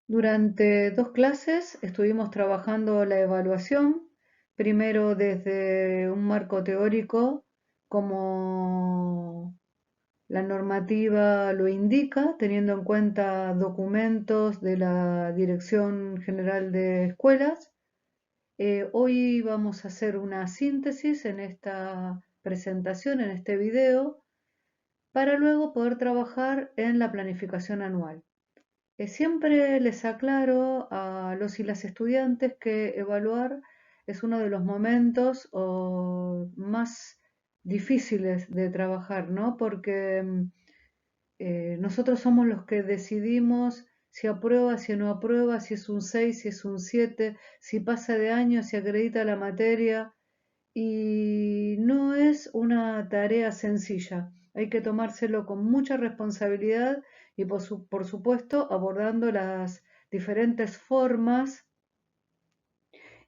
Durante dos clases estuvimos trabajando la evaluación, primero desde un marco teórico, como la normativa lo indica, teniendo en cuenta documentos de la Dirección General de Escuelas. Hoy vamos a hacer una síntesis en esta presentación, en este video, para luego poder trabajar en la planificación anual. Siempre les aclaro a los y las estudiantes que evaluar es uno de los momentos más difíciles de trabajar, ¿no? Porque nosotros somos los que decidimos si aprueba, si no aprueba, si es un 6, si es un 7, si pasa de año, si acredita la materia. Y no es una tarea sencilla. Hay que tomárselo con mucha responsabilidad y por supuesto abordando las diferentes formas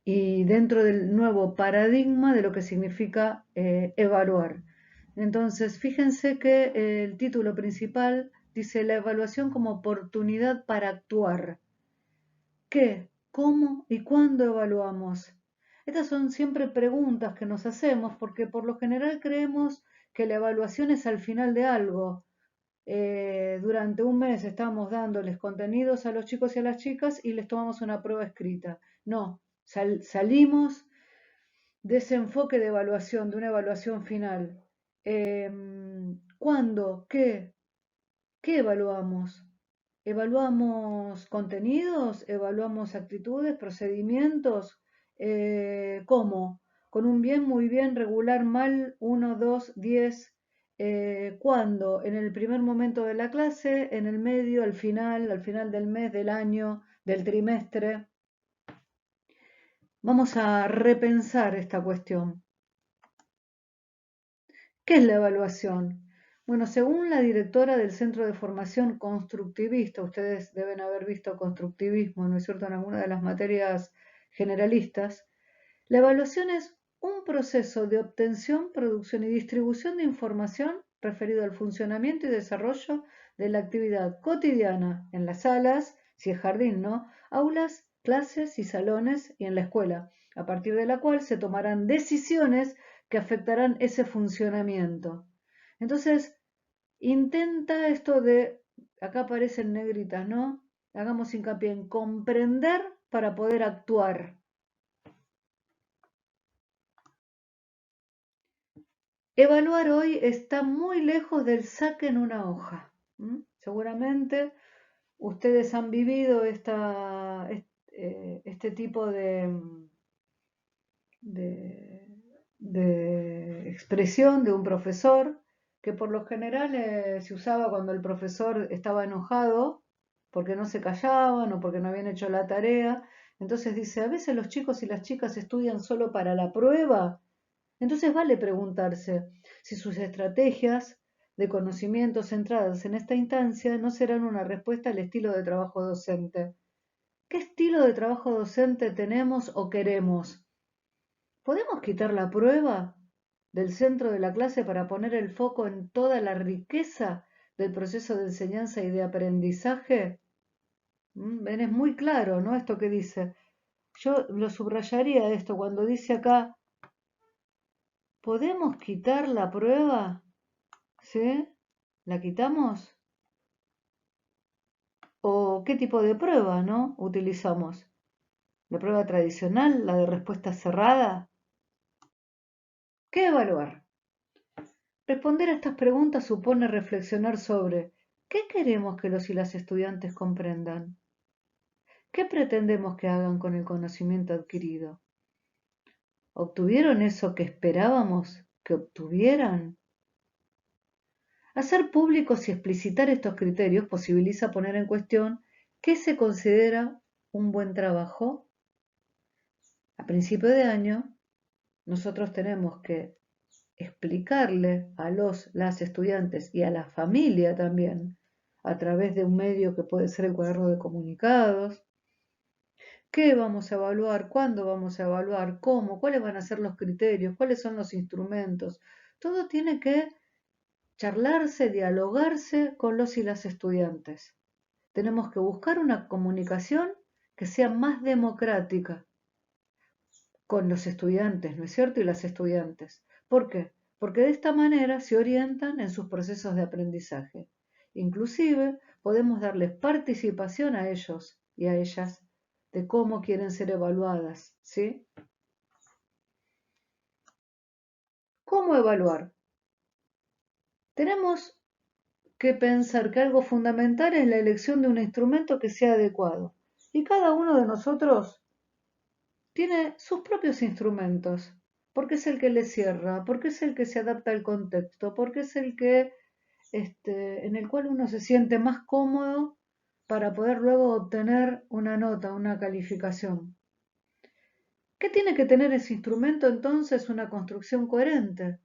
y dentro del nuevo paradigma de lo que significa evaluar. Entonces, fíjense que el título principal dice la evaluación como oportunidad para actuar. ¿Qué, cómo y cuándo evaluamos? Estas son siempre preguntas que nos hacemos porque por lo general creemos que la evaluación es al final de algo. Durante un mes estamos dándoles contenidos a los chicos y a las chicas y les tomamos una prueba escrita. No, salimos de ese enfoque de evaluación, de una evaluación final. ¿Cuándo? ¿Qué? ¿Qué evaluamos? ¿Evaluamos contenidos? ¿Evaluamos actitudes, procedimientos? ¿Cómo? ¿Con un bien, muy bien, regular, mal, 1, 2, 10? ¿Cuándo? ¿En el primer momento de la clase? ¿En el medio? Al final del mes, del año, del trimestre? Vamos a repensar esta cuestión. ¿Qué es la evaluación? Bueno, según la directora del Centro de Formación Constructivista, ustedes deben haber visto constructivismo, ¿no es cierto?, en alguna de las materias generalistas, la evaluación es un proceso de obtención, producción y distribución de información referido al funcionamiento y desarrollo de la actividad cotidiana en las salas, si es jardín, ¿no? Aulas, clases y salones y en la escuela, a partir de la cual se tomarán decisiones que afectarán ese funcionamiento. Entonces, intenta esto de, acá aparecen negritas, ¿no? Hagamos hincapié en comprender para poder actuar. Evaluar hoy está muy lejos del saque en una hoja. Seguramente ustedes han vivido este tipo de, de expresión de un profesor que por lo general se usaba cuando el profesor estaba enojado porque no se callaban o porque no habían hecho la tarea. Entonces dice, a veces los chicos y las chicas estudian solo para la prueba. Entonces vale preguntarse si sus estrategias de conocimiento centradas en esta instancia no serán una respuesta al estilo de trabajo docente. ¿Qué estilo de trabajo docente tenemos o queremos? ¿Podemos quitar la prueba del centro de la clase para poner el foco en toda la riqueza del proceso de enseñanza y de aprendizaje? Ven, es muy claro, ¿no? Esto que dice. Yo lo subrayaría esto cuando dice acá, ¿podemos quitar la prueba? ¿Sí? ¿La quitamos? ¿O qué tipo de prueba, no? Utilizamos. ¿La prueba tradicional, la de respuesta cerrada? ¿Qué evaluar? Responder a estas preguntas supone reflexionar sobre ¿qué queremos que los y las estudiantes comprendan? ¿Qué pretendemos que hagan con el conocimiento adquirido? ¿Obtuvieron eso que esperábamos que obtuvieran? Hacer públicos y explicitar estos criterios posibilita poner en cuestión qué se considera un buen trabajo. A principio de año, nosotros tenemos que explicarle a las estudiantes y a la familia también, a través de un medio que puede ser el cuaderno de comunicados, qué vamos a evaluar, cuándo vamos a evaluar, cómo, cuáles van a ser los criterios, cuáles son los instrumentos. Todo tiene que charlarse, dialogarse con los y las estudiantes. tenemos que buscar una comunicación que sea más democrática con los estudiantes, ¿no es cierto? Y las estudiantes. ¿Por qué? Porque de esta manera se orientan en sus procesos de aprendizaje. Inclusive podemos darles participación a ellos y a ellas de cómo quieren ser evaluadas, ¿sí? ¿Cómo evaluar? Tenemos que pensar que algo fundamental es la elección de un instrumento que sea adecuado. Y cada uno de nosotros tiene sus propios instrumentos, porque es el que le cierra, porque es el que se adapta al contexto, porque es el que, en el cual uno se siente más cómodo para poder luego obtener una nota, una calificación. ¿Qué tiene que tener ese instrumento entonces? Una construcción coherente.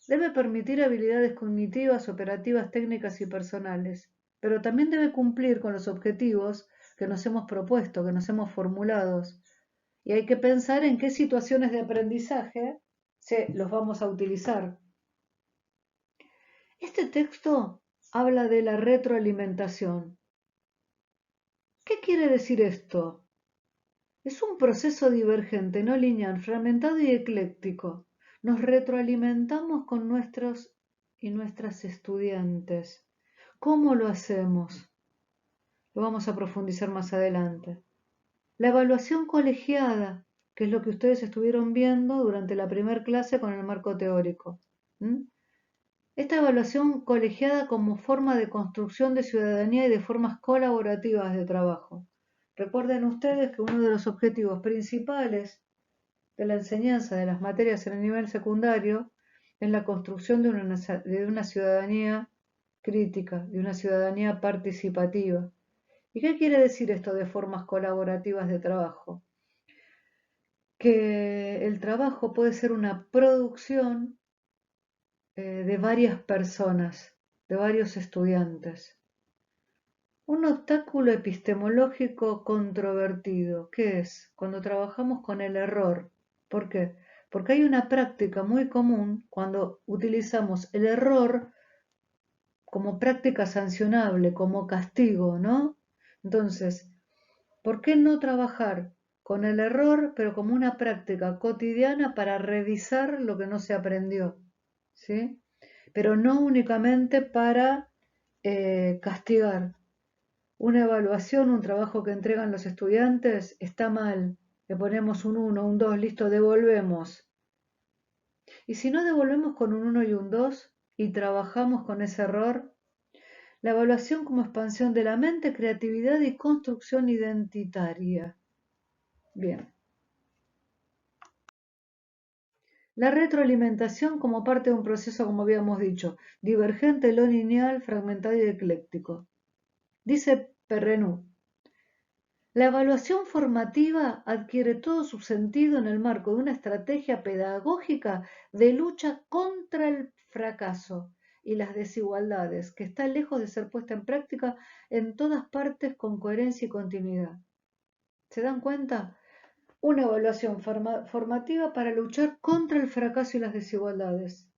Debe permitir habilidades cognitivas, operativas, técnicas y personales, pero también debe cumplir con los objetivos que nos hemos propuesto, que nos hemos formulado. Y hay que pensar en qué situaciones de aprendizaje los vamos a utilizar. Este texto habla de la retroalimentación. ¿Qué quiere decir esto? Es un proceso divergente, no lineal, fragmentado y ecléctico. Nos retroalimentamos con nuestros y nuestras estudiantes. ¿Cómo lo hacemos? Lo vamos a profundizar más adelante. La evaluación colegiada, que es lo que ustedes estuvieron viendo durante la primera clase con el marco teórico. Esta evaluación colegiada como forma de construcción de ciudadanía y de formas colaborativas de trabajo. Recuerden ustedes que uno de los objetivos principales de la enseñanza de las materias en el nivel secundario es la construcción de una ciudadanía crítica, de una ciudadanía participativa. ¿Y qué quiere decir esto de formas colaborativas de trabajo? Que el trabajo puede ser una producción de varias personas, de varios estudiantes. Un obstáculo epistemológico controvertido, ¿qué es? Cuando trabajamos con el error. ¿Por qué? Porque hay una práctica muy común cuando utilizamos el error como práctica sancionable, como castigo, ¿no? Entonces, ¿por qué no trabajar con el error, pero como una práctica cotidiana para revisar lo que no se aprendió? ¿Sí? Pero no únicamente para castigar. Una evaluación, un trabajo que entregan los estudiantes, está mal. Le ponemos un 1, un 2, listo, devolvemos. Y si no devolvemos con un 1 y un 2 y trabajamos con ese error, la evaluación como expansión de la mente, creatividad y construcción identitaria. Bien. La retroalimentación como parte de un proceso, como habíamos dicho, divergente, no lineal, fragmentado y ecléctico. Dice Perrenú, la evaluación formativa adquiere todo su sentido en el marco de una estrategia pedagógica de lucha contra el fracaso y las desigualdades, que está lejos de ser puesta en práctica en todas partes con coherencia y continuidad. ¿Se dan cuenta? Una evaluación formativa para luchar contra el fracaso y las desigualdades.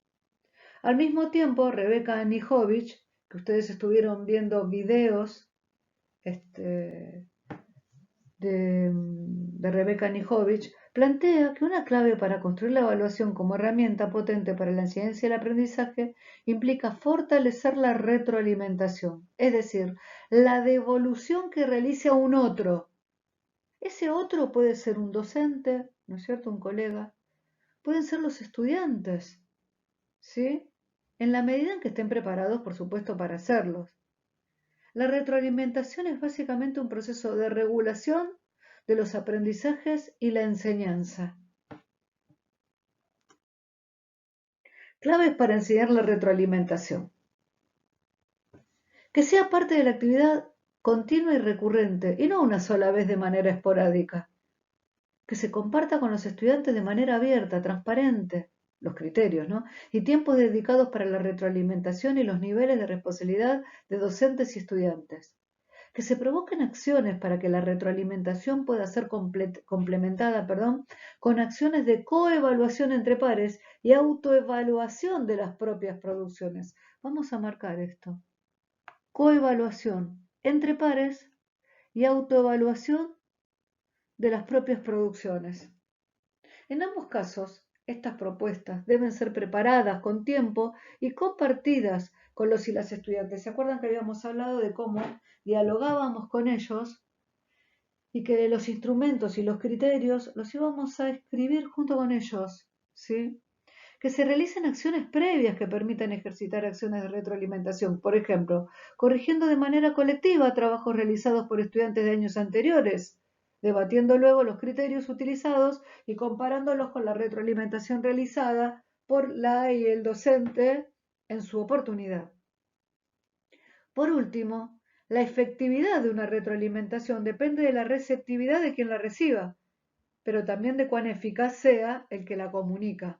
Al mismo tiempo, Rebeca Anijovic, que ustedes estuvieron viendo videos de Rebeca Anijovic, plantea que una clave para construir la evaluación como herramienta potente para la enseñanza y el aprendizaje implica fortalecer la retroalimentación, es decir, la devolución que realice a un otro. Ese otro puede ser un docente, ¿no es cierto?, un colega, pueden ser los estudiantes, ¿sí? En la medida en que estén preparados, por supuesto, para hacerlos. La retroalimentación es básicamente un proceso de regulación de los aprendizajes y la enseñanza. Claves para enseñar la retroalimentación. Que sea parte de la actividad continua y recurrente, y no una sola vez de manera esporádica. Que se comparta con los estudiantes de manera abierta, transparente, los criterios, ¿no? Y tiempos dedicados para la retroalimentación y los niveles de responsabilidad de docentes y estudiantes. Que se provoquen acciones para que la retroalimentación pueda ser complementada, con acciones de coevaluación entre pares y autoevaluación de las propias producciones. Vamos a marcar esto. Coevaluación entre pares y autoevaluación de las propias producciones. En ambos casos, estas propuestas deben ser preparadas con tiempo y compartidas con los y las estudiantes. ¿Se acuerdan que habíamos hablado de cómo dialogábamos con ellos y que los instrumentos y los criterios los íbamos a escribir junto con ellos? ¿Sí? Que se realicen acciones previas que permitan ejercitar acciones de retroalimentación, por ejemplo, corrigiendo de manera colectiva trabajos realizados por estudiantes de años anteriores, debatiendo luego los criterios utilizados y comparándolos con la retroalimentación realizada por la y el docente en su oportunidad. Por último, la efectividad de una retroalimentación depende de la receptividad de quien la reciba, pero también de cuán eficaz sea el que la comunica.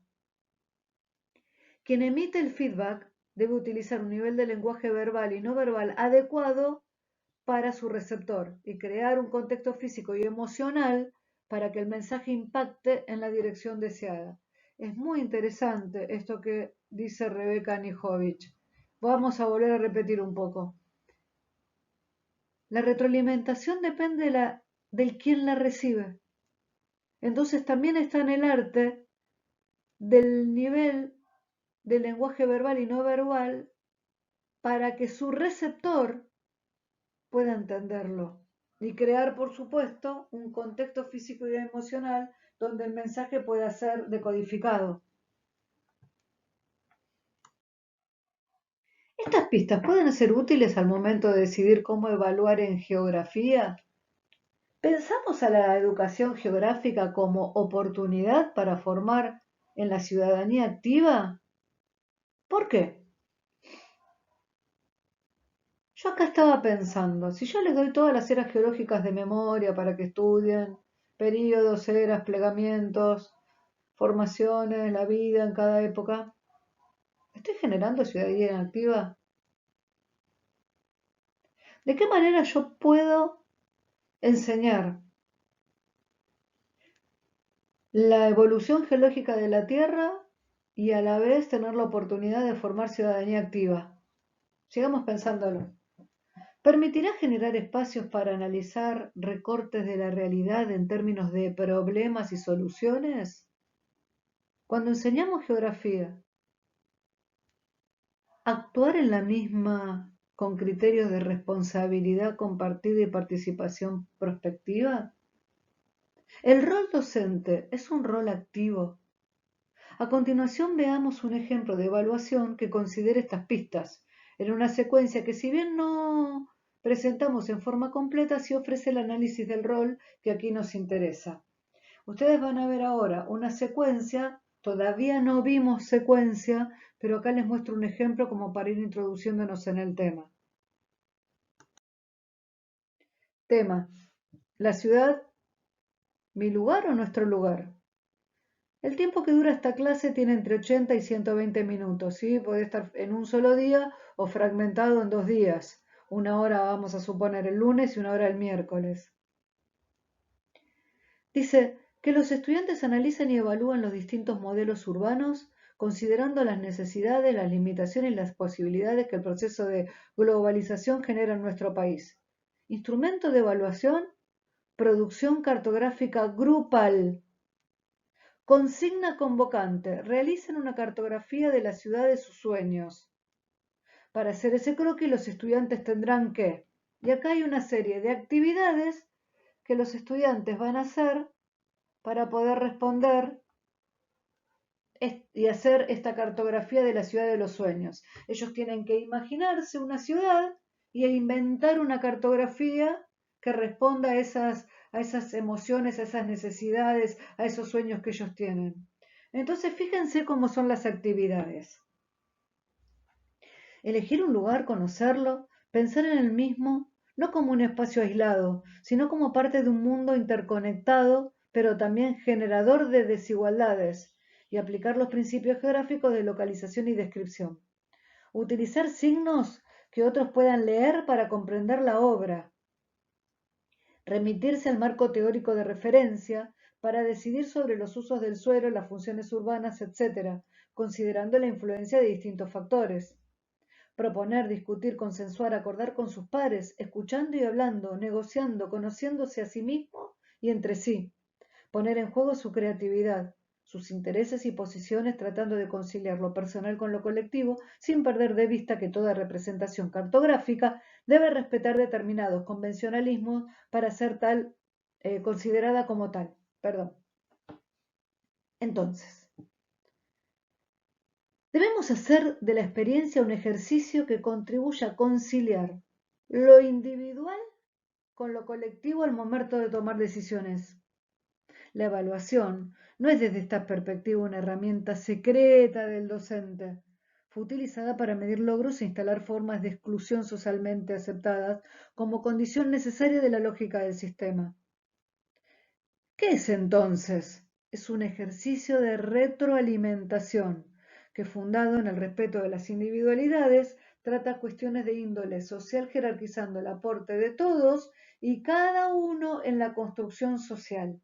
Quien emite el feedback debe utilizar un nivel de lenguaje verbal y no verbal adecuado para su receptor y crear un contexto físico y emocional para que el mensaje impacte en la dirección deseada. Es muy interesante esto que dice Rebeca Nijovic. Vamos a volver a repetir un poco. La retroalimentación depende del quien la recibe. Entonces también está en el arte del nivel de lenguaje verbal y no verbal para que su receptor pueda entenderlo y crear, por supuesto, un contexto físico y emocional donde el mensaje pueda ser decodificado. Estas pistas pueden ser útiles al momento de decidir cómo evaluar en geografía. ¿Pensamos a la educación geográfica como oportunidad para formar en la ciudadanía activa? ¿Por qué? Yo acá estaba pensando, si yo les doy todas las eras geológicas de memoria para que estudien, períodos, eras, plegamientos, formaciones, la vida en cada época, ¿estoy generando ciudadanía activa? ¿De qué manera yo puedo enseñar la evolución geológica de la Tierra y a la vez tener la oportunidad de formar ciudadanía activa? Sigamos pensándolo. ¿Permitirá generar espacios para analizar recortes de la realidad en términos de problemas y soluciones? Cuando enseñamos geografía, ¿actuar en la misma con criterios de responsabilidad compartida y participación prospectiva? El rol docente es un rol activo. A continuación veamos un ejemplo de evaluación que considere estas pistas, en una secuencia que si bien no presentamos en forma completa, sí ofrece el análisis del rol que aquí nos interesa. Ustedes van a ver ahora una secuencia, todavía no vimos secuencia, pero acá les muestro un ejemplo como para ir introduciéndonos en el tema. Tema: ¿la ciudad, mi lugar o nuestro lugar? El tiempo que dura esta clase tiene entre 80 y 120 minutos, ¿sí? Puede estar en un solo día o fragmentado en 2 días. Una hora vamos a suponer el lunes y una hora el miércoles. Dice que los estudiantes analicen y evalúan los distintos modelos urbanos, considerando las necesidades, las limitaciones y las posibilidades que el proceso de globalización genera en nuestro país. Instrumento de evaluación: producción cartográfica grupal. Consigna convocante: realicen una cartografía de la ciudad de sus sueños. Para hacer ese croquis, los estudiantes tendrán que, y acá hay una serie de actividades que los estudiantes van a hacer para poder responder y hacer esta cartografía de la ciudad de los sueños. Ellos tienen que imaginarse una ciudad y inventar una cartografía que responda a esas emociones, a esas necesidades, a esos sueños que ellos tienen. Entonces, fíjense cómo son las actividades. Elegir un lugar, conocerlo, pensar en el mismo, no como un espacio aislado, sino como parte de un mundo interconectado, pero también generador de desigualdades, y aplicar los principios geográficos de localización y descripción. Utilizar signos que otros puedan leer para comprender la obra. Remitirse al marco teórico de referencia para decidir sobre los usos del suelo, las funciones urbanas, etc., considerando la influencia de distintos factores. Proponer, discutir, consensuar, acordar con sus pares, escuchando y hablando, negociando, conociéndose a sí mismo y entre sí. Poner en juego su creatividad, sus intereses y posiciones tratando de conciliar lo personal con lo colectivo, sin perder de vista que toda representación cartográfica debe respetar determinados convencionalismos para ser considerada como tal. Perdón. Entonces, debemos hacer de la experiencia un ejercicio que contribuya a conciliar lo individual con lo colectivo al momento de tomar decisiones. La evaluación no es desde esta perspectiva una herramienta secreta del docente. Fue utilizada para medir logros e instalar formas de exclusión socialmente aceptadas como condición necesaria de la lógica del sistema. ¿Qué es entonces? Es un ejercicio de retroalimentación que, fundado en el respeto de las individualidades, trata cuestiones de índole social jerarquizando el aporte de todos y cada uno en la construcción social.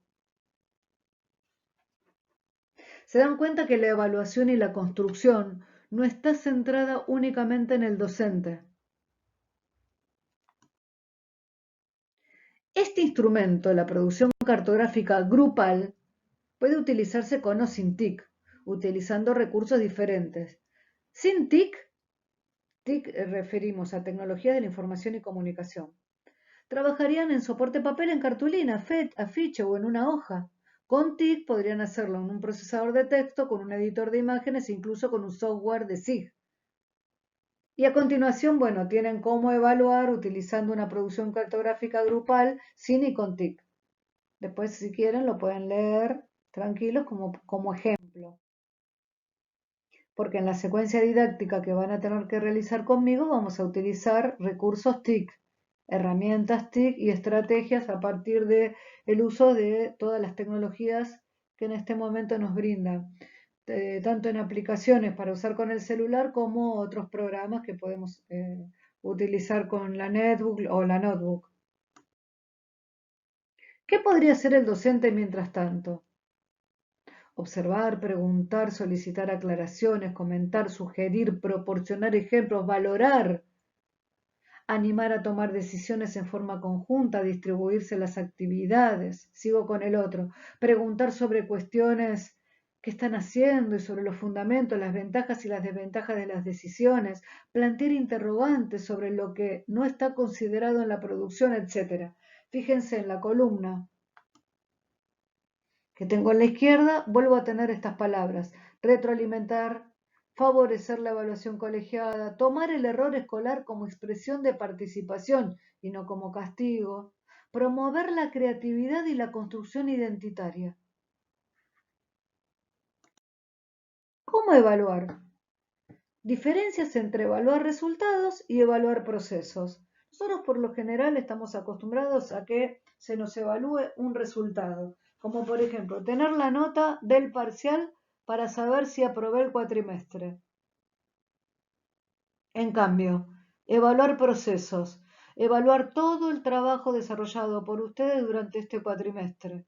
Se dan cuenta que la evaluación y la construcción no está centrada únicamente en el docente. Este instrumento, la producción cartográfica grupal, puede utilizarse con o sin TIC, utilizando recursos diferentes. Sin TIC, referimos a tecnologías de la información y comunicación. Trabajarían en soporte papel en cartulina, afiche o en una hoja. Con TIC podrían hacerlo en un procesador de texto, con un editor de imágenes e incluso con un software de SIG. Y a continuación, bueno, tienen cómo evaluar utilizando una producción cartográfica grupal sin y con TIC. Después, si quieren, lo pueden leer tranquilos como ejemplo. Porque en la secuencia didáctica que van a tener que realizar conmigo vamos a utilizar recursos TIC, herramientas TIC y estrategias a partir del uso de todas las tecnologías que en este momento nos brindan. Tanto en aplicaciones para usar con el celular como otros programas que podemos utilizar con la netbook o la notebook. ¿Qué podría hacer el docente mientras tanto? Observar, preguntar, solicitar aclaraciones, comentar, sugerir, proporcionar ejemplos, valorar, animar a tomar decisiones en forma conjunta, distribuirse las actividades. Sigo con el otro. Preguntar sobre cuestiones que están haciendo y sobre los fundamentos, las ventajas y las desventajas de las decisiones. Plantear interrogantes sobre lo que no está considerado en la producción, etc. Fíjense en la columna que tengo en la izquierda, vuelvo a tener estas palabras: retroalimentar, favorecer la evaluación colegiada, tomar el error escolar como expresión de participación y no como castigo, promover la creatividad y la construcción identitaria. ¿Cómo evaluar? Diferencias entre evaluar resultados y evaluar procesos. Nosotros por lo general estamos acostumbrados a que se nos evalúe un resultado, como por ejemplo tener la nota del parcial para saber si aprobé el cuatrimestre. En cambio, evaluar procesos, evaluar todo el trabajo desarrollado por ustedes durante este cuatrimestre.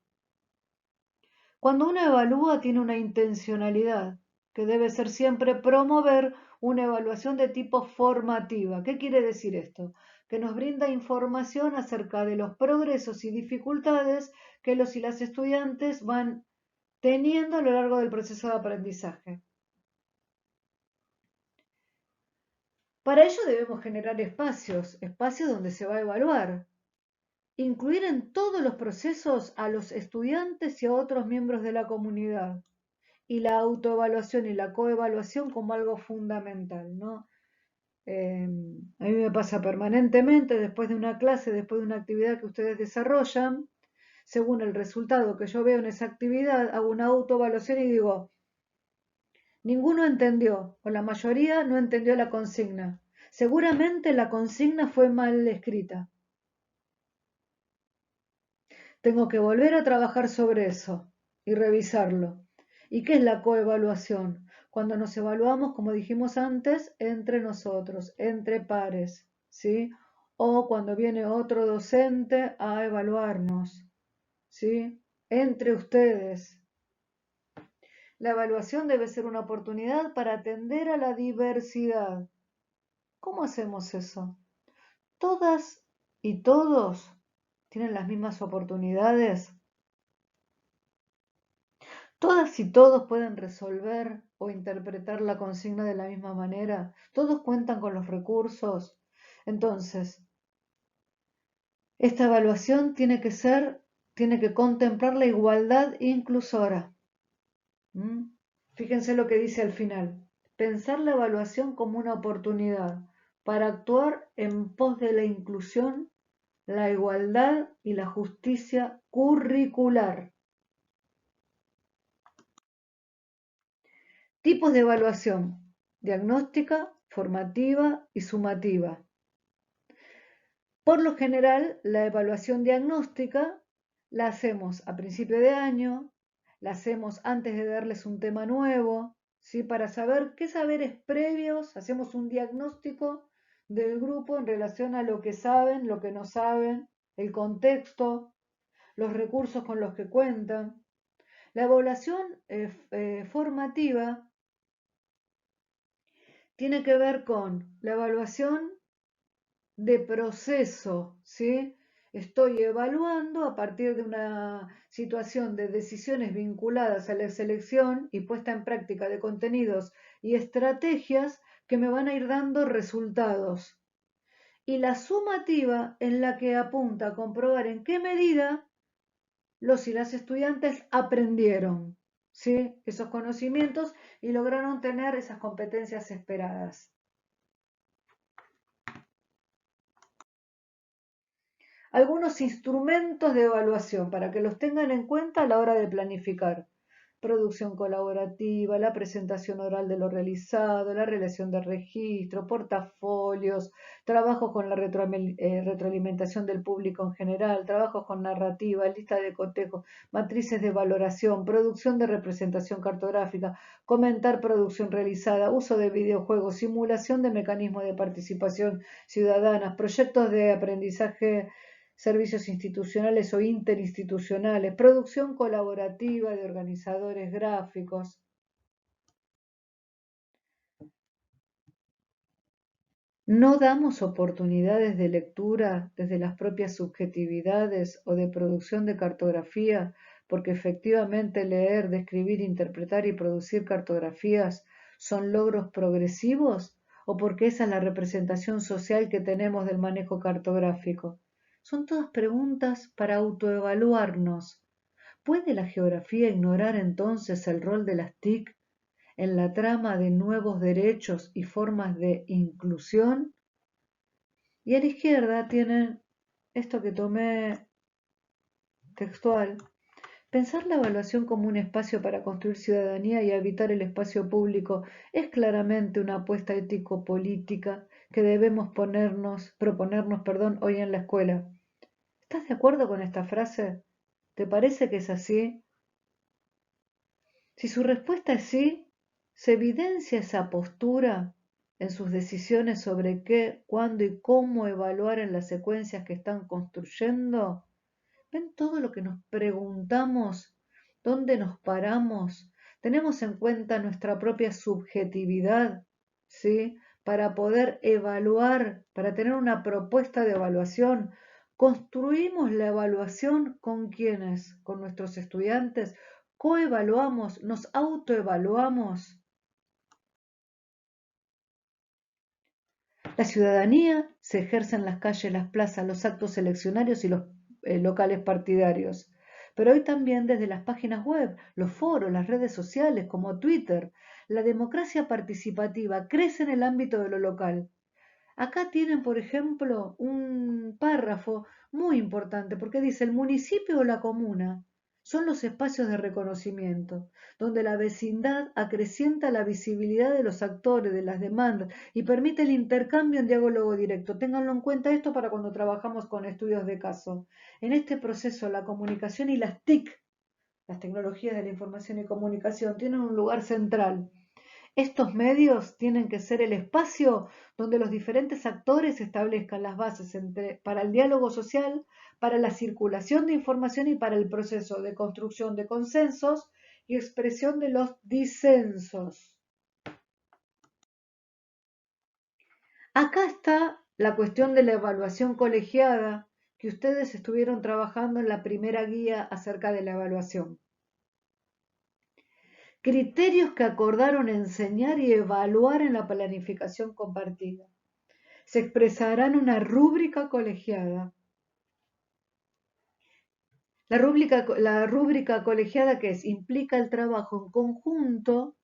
Cuando uno evalúa tiene una intencionalidad, que debe ser siempre promover una evaluación de tipo formativa. ¿Qué quiere decir esto? Que nos brinda información acerca de los progresos y dificultades que los y las estudiantes van teniendo a lo largo del proceso de aprendizaje. Para ello debemos generar espacios donde se va a evaluar. Incluir en todos los procesos a los estudiantes y a otros miembros de la comunidad. Y la autoevaluación y la coevaluación como algo fundamental, ¿no? A mí me pasa permanentemente después de una clase, después de una actividad que ustedes desarrollan, según el resultado que yo veo en esa actividad, hago una autoevaluación y digo, ninguno entendió, o la mayoría no entendió la consigna. Seguramente la consigna fue mal escrita. Tengo que volver a trabajar sobre eso y revisarlo. ¿Y qué es la coevaluación? Cuando nos evaluamos, como dijimos antes, entre nosotros, entre pares, ¿sí? O cuando viene otro docente a evaluarnos, ¿sí? Entre ustedes. La evaluación debe ser una oportunidad para atender a la diversidad, ¿Cómo hacemos eso? ¿Todas y todos tienen las mismas oportunidades? ¿Todas y todos pueden resolver o interpretar la consigna de la misma manera? ¿Todos cuentan con los recursos? Entonces, esta evaluación tiene que contemplar la igualdad inclusora. ¿Mm? Fíjense lo que dice al final. Pensar la evaluación como una oportunidad para actuar en pos de la inclusión, la igualdad y la justicia curricular. Tipos de evaluación: diagnóstica, formativa y sumativa. Por lo general, la evaluación diagnóstica la hacemos a principio de año, la hacemos antes de darles un tema nuevo, ¿sí? Para saber qué saberes previos, hacemos un diagnóstico del grupo en relación a lo que saben, lo que no saben, el contexto, los recursos con los que cuentan. La evaluación formativa tiene que ver con la evaluación de proceso, ¿sí? Estoy evaluando a partir de una situación de decisiones vinculadas a la selección y puesta en práctica de contenidos y estrategias que me van a ir dando resultados. Y la sumativa en la que apunta a comprobar en qué medida los y las estudiantes aprendieron, ¿sí? Esos conocimientos y lograron tener esas competencias esperadas. Algunos instrumentos de evaluación para que los tengan en cuenta a la hora de planificar: producción colaborativa, la presentación oral de lo realizado, la relación de registro, portafolios, trabajos con la retroalimentación del público en general, trabajos con narrativa, lista de cotejo, matrices de valoración, producción de representación cartográfica, comentar producción realizada, uso de videojuegos, simulación de mecanismos de participación ciudadana, proyectos de aprendizaje, servicios institucionales o interinstitucionales, producción colaborativa de organizadores gráficos. No damos oportunidades de lectura desde las propias subjetividades o de producción de cartografía, porque efectivamente leer, describir, interpretar y producir cartografías son logros progresivos, o porque esa es la representación social que tenemos del manejo cartográfico. Son todas preguntas para autoevaluarnos. ¿Puede la geografía ignorar entonces el rol de las TIC en la trama de nuevos derechos y formas de inclusión? Y a la izquierda tienen esto que tomé textual: pensar la evaluación como un espacio para construir ciudadanía y habitar el espacio público es claramente una apuesta ético-política que debemos proponernos, hoy en la escuela. ¿Estás de acuerdo con esta frase? ¿Te parece que es así? Si su respuesta es sí, se evidencia esa postura en sus decisiones sobre qué, cuándo y cómo evaluar en las secuencias que están construyendo. ¿Ven todo lo que nos preguntamos? ¿Dónde nos paramos? ¿Tenemos en cuenta nuestra propia subjetividad, ¿sí? Para poder evaluar, para tener una propuesta de evaluación? ¿Construimos la evaluación con quiénes? ¿Con nuestros estudiantes? ¿Coevaluamos? ¿Nos autoevaluamos? La ciudadanía se ejerce en las calles, las plazas, los actos eleccionarios y los locales partidarios, pero hoy también desde las páginas web, los foros, las redes sociales como Twitter. La democracia participativa crece en el ámbito de lo local. Acá tienen, por ejemplo, un párrafo muy importante porque dice: el municipio o la comuna son los espacios de reconocimiento, donde la vecindad acrecienta la visibilidad de los actores, de las demandas y permite el intercambio en diálogo directo. Ténganlo en cuenta esto para cuando trabajamos con estudios de caso. En este proceso, la comunicación y las TIC, las tecnologías de la información y comunicación, tienen un lugar central. Estos medios tienen que ser el espacio donde los diferentes actores establezcan las bases para el diálogo social, para la circulación de información y para el proceso de construcción de consensos y expresión de los disensos. Acá está la cuestión de la evaluación colegiada, que ustedes estuvieron trabajando en la primera guía acerca de la evaluación. Criterios que acordaron enseñar y evaluar en la planificación compartida. Se expresará en una rúbrica colegiada. La rúbrica colegiada, que es, implica el trabajo en conjunto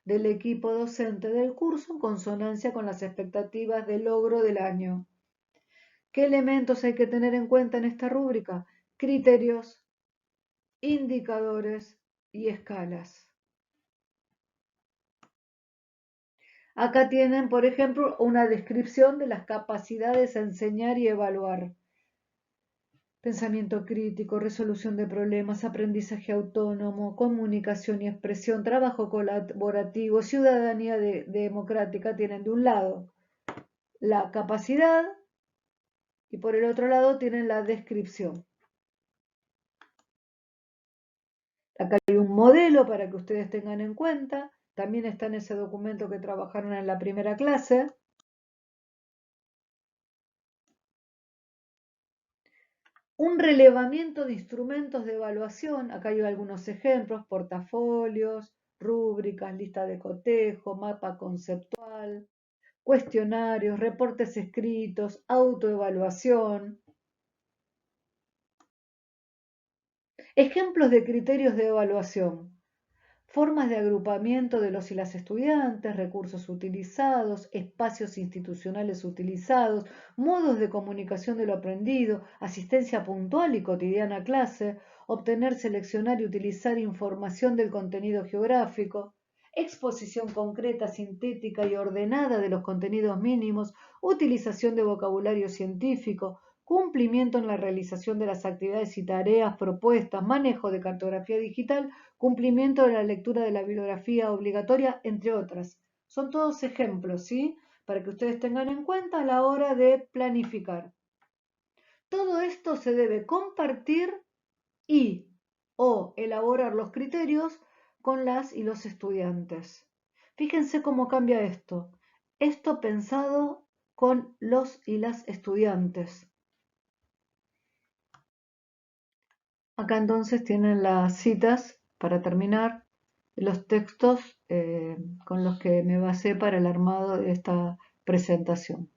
del equipo docente del curso en consonancia con las expectativas de logro del año. ¿Qué elementos hay que tener en cuenta en esta rúbrica? Criterios, indicadores y escalas. Acá tienen, por ejemplo, una descripción de las capacidades a enseñar y evaluar. Pensamiento crítico, resolución de problemas, aprendizaje autónomo, comunicación y expresión, trabajo colaborativo, ciudadanía democrática. Tienen de un lado la capacidad y por el otro lado tienen la descripción. Acá hay un modelo para que ustedes tengan en cuenta. También está en ese documento que trabajaron en la primera clase. Un relevamiento de instrumentos de evaluación. Acá hay algunos ejemplos: portafolios, rúbricas, lista de cotejo, mapa conceptual, cuestionarios, reportes escritos, autoevaluación. Ejemplos de criterios de evaluación: formas de agrupamiento de los y las estudiantes, recursos utilizados, espacios institucionales utilizados, modos de comunicación de lo aprendido, asistencia puntual y cotidiana a clase, obtener, seleccionar y utilizar información del contenido geográfico, exposición concreta, sintética y ordenada de los contenidos mínimos, utilización de vocabulario científico, cumplimiento en la realización de las actividades y tareas propuestas, manejo de cartografía digital, cumplimiento de la lectura de la bibliografía obligatoria, entre otras. Son todos ejemplos, ¿sí? Para que ustedes tengan en cuenta a la hora de planificar. Todo esto se debe compartir y o elaborar los criterios con las y los estudiantes. Fíjense cómo cambia esto. Esto pensado con los y las estudiantes. Acá entonces tienen las citas para terminar, los textos con los que me basé para el armado de esta presentación.